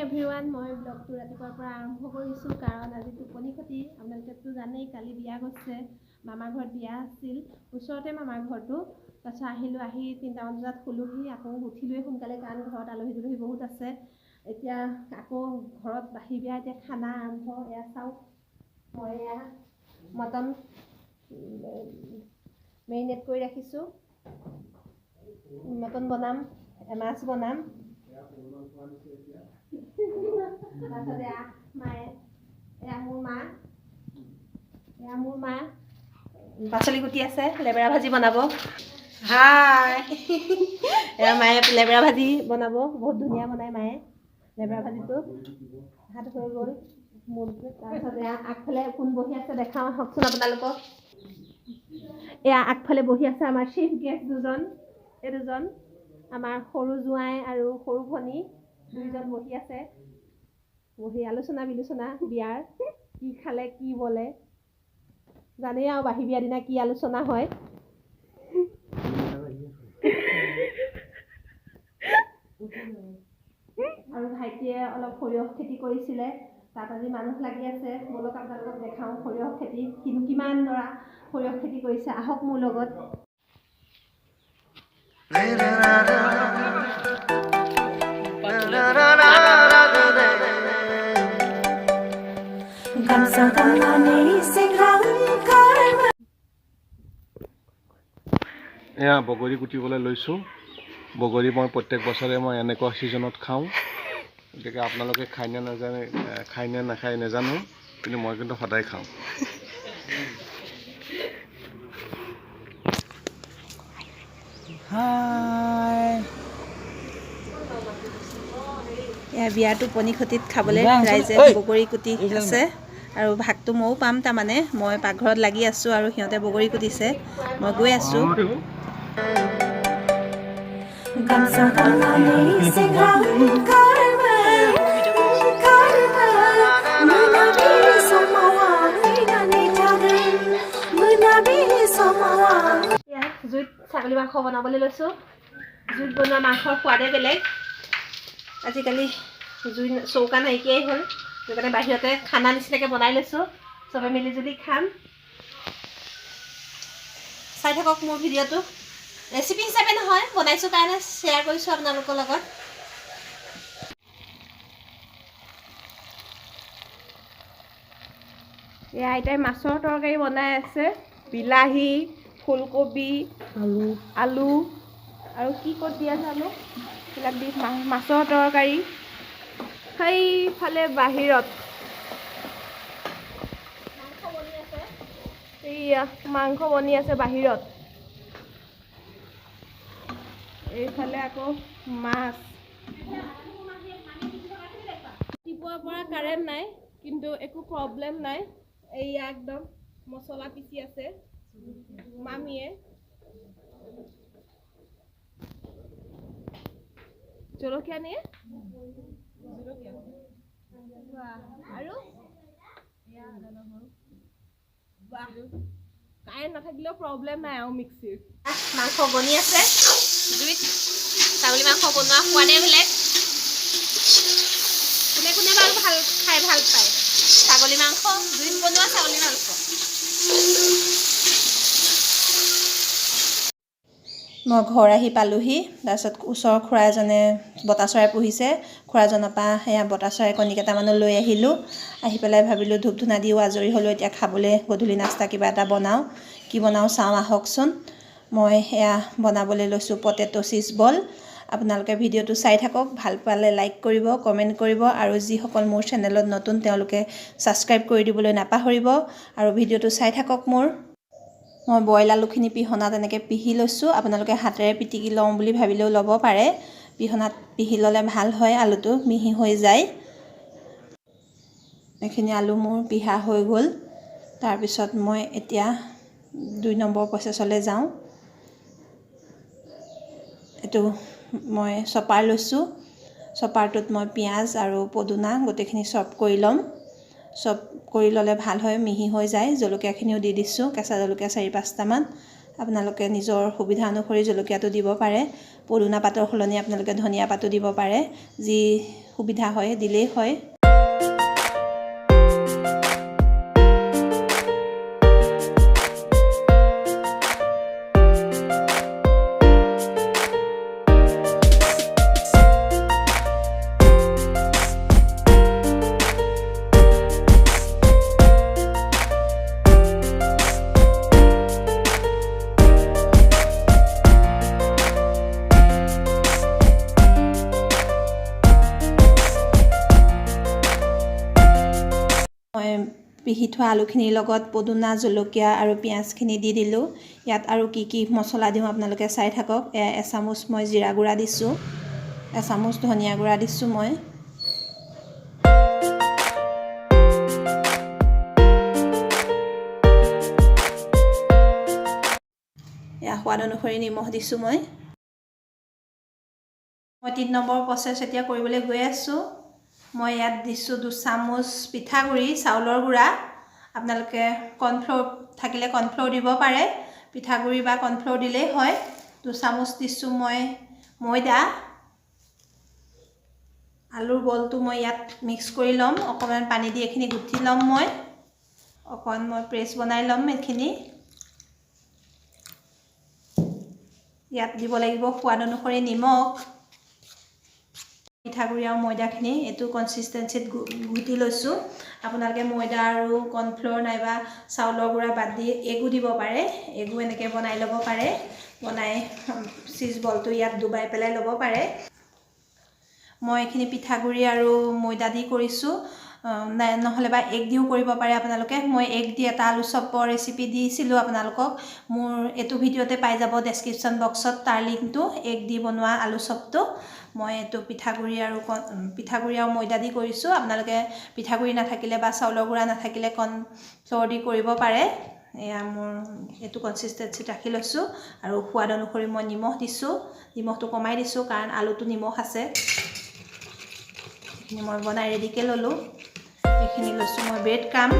Everyone মই ব্লগটো ৰাতিপুৱাৰ পৰা আৰম্ভ কৰিছোঁ কাৰণ আজি টোপনি ক্ষতি আপোনালোকেতো জানেই কালি বিয়া গৈছে মামাৰ ঘৰত বিয়া আছিল ওচৰতে মামাৰ ঘৰটো তাৰপিছত আহিলোঁ আহি 3টামান বজাত শুলোহি আকৌ উঠিলোৱে সোনকালে কাৰণ ঘৰত আলহী দুলহী বহুত আছে এতিয়া আকৌ ঘৰত বাহি বিয়া এতিয়া খানা আৰম্ভ এয়া চাওক মই এয়া মটন মেৰিনেট কৰি ৰাখিছোঁ মটন বনাম মাছ বনাম তাৰপিছত এয়া মোৰ মা পাচলি কুটি আছে লেবেৰা ভাজি বনাব হাই এয়া মায়ে লেবেৰা ভাজি বনাব বহুত ধুনীয়া বনায় মায়ে লেবেৰা ভাজিটো ভাত হৈ গ'ল মূৰটো তাৰপিছত এয়া আগফালে কোন বহি আছে দেখাওঁ আহকচোন আপোনালোকক এয়া আগফালে বহি আছে আমাৰ চিফ গেষ্ট এই দুজন আমাৰ সৰু জোঁৱাই আৰু সৰু ভনী দুইজন বহি আছে বহি আলোচনা বিলোচনা বিয়াৰ কি খালে কি বলে জানেই আৰু বাহি বিয়াৰ দিনা কি আলোচনা হয় আৰু ভাইটিয়ে অলপ সৰিয়হ খেতি কৰিছিলে তাত আজি মানুহ লাগি আছে বলক আপোনালোকক দেখাওঁ সৰিয়হ খেতি কিমান দৰা সৰিয়হ খেতি কৰিছে আহক মোৰ লগত এয়া বগৰী কুটিবলৈ লৈছোঁ বগৰী মই প্ৰত্যেক বছৰে মই এনেকুৱা ছিজনত খাওঁ গতিকে আপোনালোকে খাই নে নাখায় নাজানো কিন্তু মই কিন্তু সদায় খাওঁ এয়া বিয়াৰ টোপনি ক্ষতিত খাবলৈ ৰাইজে বগৰী কুটি আছে আৰু ভাগটো ময়ো পাম তাৰমানে মই পাকঘৰত লাগি আছোঁ আৰু সিহঁতে বগৰী কুটিছে মই গৈ আছোঁ জুইত ছাগলী মাংস বনাবলৈ লৈছোঁ জুইত বনোৱা মাংসৰ সোৱাদে বেলেগ আজিকালি জুই চৌকা নাইকিয়াই হ'ল সেইকাৰণে বাহিৰতে খানা নিচিনাকৈ বনাই লৈছোঁ চবে মিলিজুলি খাম চাই থাকক মোৰ ভিডিঅ'টো ৰেচিপি হিচাপে নহয় বনাইছোঁ কাৰণে শ্বেয়াৰ কৰিছোঁ আপোনালোকৰ লগত এয়া আইতাই মাছৰ তৰকাৰী বনাই আছে বিলাহী ফুলকবি আলু আৰু কি ক'ত দিয়া জানো এইবিলাক দি মাছৰ তৰকাৰী সেইফালে বাহিৰত এইয়া মাংস বনি আছে বাহিৰত এইফালে আকৌ মাছ ৰাতিপুৱাৰ পৰা কাৰেণ্ট নাই কিন্তু একো প্ৰব্লেম নাই এইয়া একদম মছলা পিচি আছে মামীয়ে জলকীয়া নিয়ে আৰু কাৰেণ্ট নাথাকিলেও প্ৰব্লেম নাই আৰু মিক্সিৰ মাংস বনি আছে জুইত ছাগলী মাংস বনোৱা সোৱাদে বেলেগ কোনে কোনে বাৰু খাই ভাল পায় ছাগলী মাংস জুইত বনোৱা ছাগলী মাংস মই ঘৰ আহি পালোহি তাৰপিছত ওচৰৰ খুৰা এজনে বতা চৰাই পুহিছে খুৰাজনৰ পৰা সেয়া বতা চৰাই কণী কেইটামানো লৈ আহিলোঁ আহি পেলাই ভাবিলোঁ ধূপ ধূনা দিও আজৰি হ'লোঁ এতিয়া খাবলৈ গধূলি নাস্তা কিবা এটা বনাওঁ কি বনাওঁ চাওঁ আহকচোন মই সেয়া বনাবলৈ লৈছোঁ পটেটো চিজ বল আপোনালোকে ভিডিঅ'টো চাই থাকক ভাল পালে লাইক কৰিব কমেণ্ট কৰিব আৰু যিসকল মোৰ চেনেলত নতুন তেওঁলোকে ছাবস্ক্ৰাইব কৰি দিবলৈ নাপাহৰিব আৰু ভিডিঅ'টো চাই থাকক মোৰ মই বইল আলুখিনি পিহনাত এনেকৈ পিহি লৈছোঁ আপোনালোকে হাতেৰে পিটিকি লওঁ বুলি ভাবিলেও ল'ব পাৰে পিহনাত পিহি ল'লে ভাল হয় আলুটো মিহি হৈ যায় এইখিনি আলু মোৰ পিহা হৈ গ'ল তাৰপিছত মই এতিয়া 2 নম্বৰ প্ৰচেছলৈ যাওঁ এইটো মই চপাৰ লৈছোঁ চপাৰটোত মই পিঁয়াজ আৰু পদুনা গোটেইখিনি চপ কৰি ল'ম চপ কৰি ল'লে ভাল হয় মিহি হৈ যায় জলকীয়াখিনিও দি দিছোঁ কেঁচা জলকীয়া 4-5টামান আপোনালোকে নিজৰ সুবিধা অনুসৰি জলকীয়াটো দিব পাৰে। পদুনা পাতৰ সলনি আপোনালোকে ধনিয়া পাতো দিব পাৰে, যি সুবিধা হয় দিলেই হয়। মই পিহি থোৱা আলুখিনিৰ লগত পদুনা, জলকীয়া আৰু পিঁয়াজখিনি দি দিলোঁ। ইয়াত আৰু কি মছলা দিওঁ আপোনালোকে চাই থাকক। এচামুচ মই জিৰা গুড়া দিছোঁ, এচামুচ ধনিয়া গুড়া দিছোঁ মই। এয়া সোৱাদ অনুসৰি নিমখ দিছোঁ মই। 3 নম্বৰ প্ৰচেছ এতিয়া কৰিবলৈ গৈ আছোঁ। মই ইয়াত দিছোঁ 2 চামুচ পিঠাগুড়ি, চাউলৰ গুড়া। আপোনালোকে কৰ্ণফ্ল'ৰ থাকিলে কৰ্ণফ্ল'ৰ দিব পাৰে, পিঠাগুড়ি বা কৰ্ণফ্ল'ৰ দিলেই হয়। 2 চামুচ দিছোঁ মই ময়দা। আলুৰ বলটো মই ইয়াত মিক্স কৰি ল'ম, অকণমান পানী দি এইখিনি গুঠি ল'ম মই। অকণমান মই প্ৰেছ বনাই ল'ম এইখিনি। ইয়াত দিব লাগিব সোৱাদ অনুসৰি নিমখ। পিঠাগুড়ি আৰু ময়দাখিনি এইটো কনচিষ্টেঞ্চিত গুটি লৈছোঁ। আপোনালোকে ময়দা আৰু কৰ্ণফ্ল'ৰ নাইবা চাউলৰ গুড়া বাদ দি এগো দিব পাৰে। এগো এনেকৈ বনাই ল'ব পাৰে। বনাই চিজ বলটো ইয়াত ডুবাই পেলাই ল'ব পাৰে। মই এইখিনি পিঠাগুড়ি আৰু ময়দা দি কৰিছোঁ, নহ'লে বা এগ দিও কৰিব পাৰে আপোনালোকে। মই এগ দি এটা আলু চপৰ ৰেচিপি দিছিলোঁ আপোনালোকক, মোৰ এইটো ভিডিঅ'তে পাই যাব ডেছক্ৰিপশ্যন বক্সত তাৰ লিংকটো, এগ দি বনোৱা আলু চপটো। মই এইটো পিঠাগুড়ি আৰু ময়দা দি কৰিছোঁ। আপোনালোকে পিঠাগুড়ি নাথাকিলে বা চাউলৰ গুড়া নাথাকিলে কৰ্ণফ্ল'ৰ দি কৰিব পাৰে। এয়া মোৰ এইটো কনচিষ্টেঞ্চিত ৰাখি লৈছোঁ। আৰু সোৱাদ অনুসৰি মই নিমখ দিছোঁ। নিমখটো কমাই দিছোঁ কাৰণ আলুটো নিমখ আছে। এইখিনি মই বনাই ৰেডিকৈ ল'লোঁ। এইখিনি লৈছোঁ মই ব্ৰেড ক্ৰাম্ব।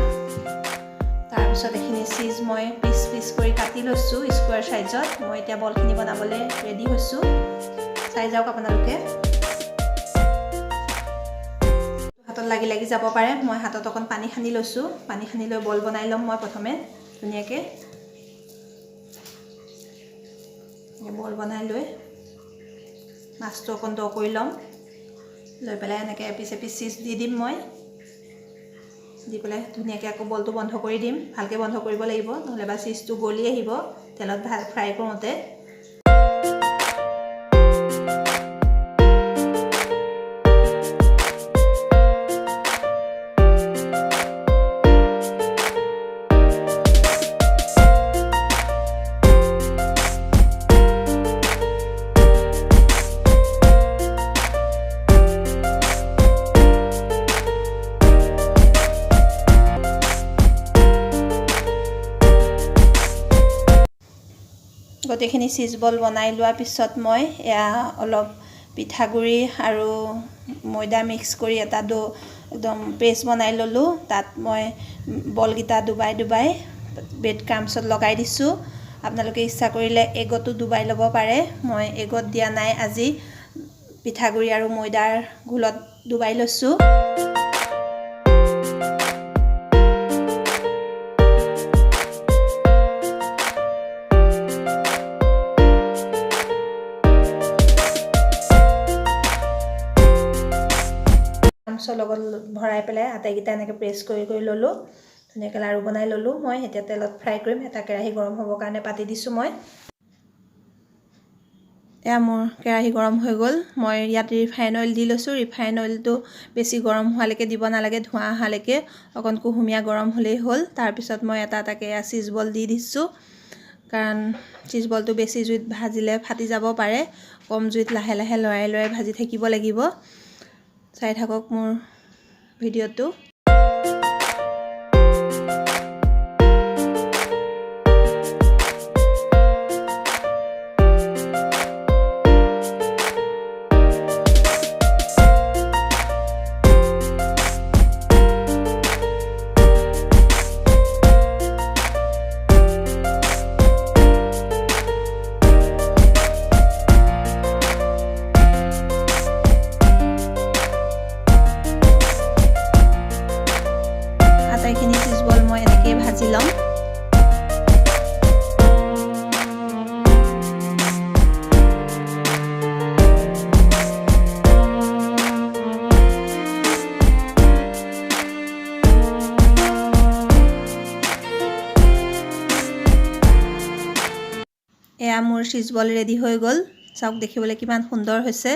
তাৰপিছত এইখিনি চিজ মই পিচ পিচ কৰি কাটি লৈছোঁ স্কুৱাৰ চাইজত। মই এতিয়া বলখিনি বনাবলৈ ৰেডি হৈছোঁ। চাই যাওক আপোনালোকে। হাতত লাগি লাগি যাব পাৰে। মই হাতত অকণ পানী সানি লৈছোঁ। পানী সানি লৈ বল বনাই ল'ম মই প্ৰথমে ধুনীয়াকৈ। বল বনাই লৈ মাছটো অকণ দ কৰি ল'ম। লৈ পেলাই এনেকৈ এপিচ এপিচ চিজ দি দিম মই। দি পেলাই ধুনীয়াকৈ আকৌ বলটো বন্ধ কৰি দিম। ভালকৈ বন্ধ কৰিব লাগিব, নহ'লে বা চিজটো গলি আহিব তেলত ফ্ৰাই কৰোঁতে। গোটেইখিনি চিজ বল বনাই লোৱাৰ পিছত মই এয়া অলপ পিঠাগুড়ি আৰু ময়দা মিক্স কৰি এটা একদম পেষ্ট বনাই ল'লোঁ। তাত মই বলকেইটা ডুবাই ব্ৰেড ক্ৰাম্বছত লগাই দিছোঁ। আপোনালোকে ইচ্ছা কৰিলে এগতো ডুবাই ল'ব পাৰে। মই এগত দিয়া নাই, আজি পিঠাগুড়ি আৰু ময়দাৰ ঘোলত ডুবাই লৈছোঁ। লগত ভৰাই পেলাই আটাইকেইটা এনেকৈ প্ৰেছ কৰি ল'লোঁ। ধুনীয়াকৈ লাড়ু বনাই ল'লোঁ মই। এতিয়া তেলত ফ্ৰাই কৰিম। এটা কেৰাহী গৰম হ'বৰ কাৰণে পাতি দিছোঁ মই। এয়া মোৰ কেৰাহী গৰম হৈ গ'ল। মই ইয়াত ৰিফাইন অইল দি লৈছোঁ। ৰিফাইন অইলটো বেছি গৰম হোৱালৈকে দিব নালাগে, ধোঁৱা অহালৈকে অকণ কুহুমীয়া গৰম হ'লেই হ'ল। তাৰপিছত মই এটা এটাকৈ চিজ বল দি দিছোঁ, কাৰণ চিজ বলটো বেছি জুইত ভাজিলে ফাটি যাব পাৰে। কম জুইত লাহে লাহে লৰাই ভাজি থাকিব লাগিব। চাই থাকক মোৰ ভিডিঅ'টো। এয়া মোৰ চিজ বল ৰেডি হৈ গ'ল চাওক দেখিবলৈ কিমান সুন্দৰ হৈছে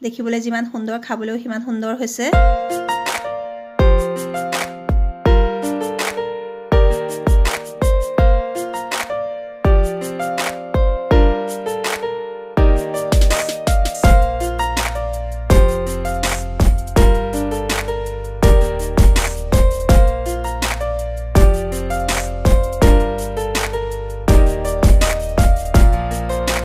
দেখিবলৈ যিমান সুন্দৰ খাবলৈও সিমান সুন্দৰ হৈছে